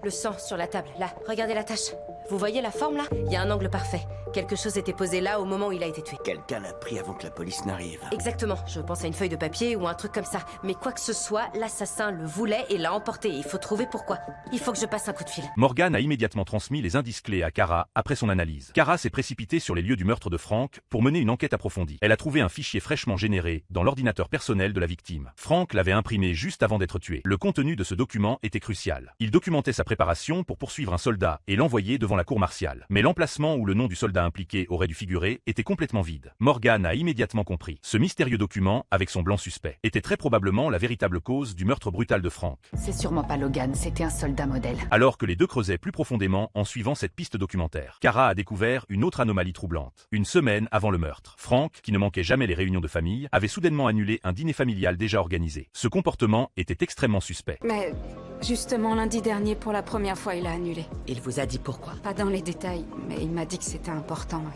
Le sang sur la table, là, regardez la tache. Vous voyez la forme là? Il y a un angle parfait. Quelque chose était posé là au moment où il a été tué. Quelqu'un l'a pris avant que la police n'arrive. Exactement, je pense à une feuille de papier ou un truc comme ça. Mais quoi que ce soit, l'assassin le voulait et l'a emporté. Il faut trouver pourquoi. Il faut que je passe un coup de fil. Morgan a immédiatement transmis les indices clés à Kara après son analyse. Kara s'est précipitée sur les lieux du meurtre de Frank pour mener une enquête approfondie. Elle a trouvé un fichier fraîchement généré dans l'ordinateur personnel de la victime. Frank l'avait imprimé juste avant d'être tué. Le contenu de ce document était crucial. Il documentait sa préparation pour poursuivre un soldat et l'envoyer devant la cour martiale. Mais l'emplacement où le nom du soldat impliqué aurait dû figurer était complètement vide. Morgan a immédiatement compris. Ce mystérieux document, avec son blanc suspect, était très probablement la véritable cause du meurtre brutal de Frank. C'est sûrement pas Logan, c'était un soldat modèle. Alors que les deux creusaient plus profondément en suivant cette piste documentaire, Kara a découvert une autre anomalie troublante. Une semaine avant le meurtre, Frank, qui ne manquait jamais les réunions de famille, avait soudainement annulé un dîner familial déjà organisé. Ce comportement était extrêmement suspect. Mais justement, lundi dernier, pour la première fois, il a annulé. Il vous a dit pourquoi? Pas dans les détails, mais il m'a dit que c'était important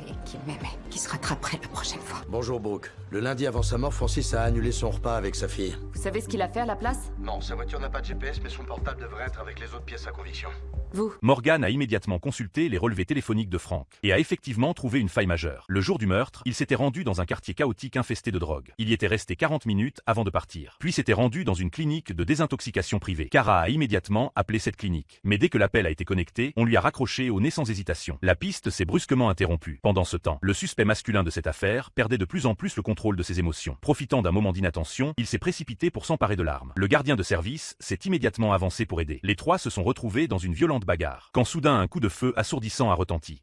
et qu'il m'aimait, qu'il se rattraperait la prochaine fois. Bonjour Brooke. Le lundi avant sa mort, Francis a annulé son repas avec sa fille. Vous savez ce qu'il a fait à la place? Non, sa voiture n'a pas de GPS, mais son portable devrait être avec les autres pièces à conviction. Vous? Morgan a immédiatement consulté les relevés téléphoniques de Frank et a effectivement trouvé une faille majeure. Le jour du meurtre, il s'était rendu dans un quartier chaotique infesté de drogue. Il y était resté 40 minutes avant de partir. Puis s'était rendu dans une clinique de désintoxication privée. Kara a immédiatement appelé cette clinique. Mais dès que l'appel a été connecté, on lui a raccroché au nez sans hésitation. La piste s'est brusquement interrompue. Pendant ce temps, le suspect masculin de cette affaire perdait de plus en plus le contrôle de ses émotions. Profitant d'un moment d'inattention, il s'est précipité pour s'emparer de l'arme. Le gardien de service s'est immédiatement avancé pour aider. Les trois se sont retrouvés dans une violente bagarre, quand soudain un coup de feu assourdissant a retenti.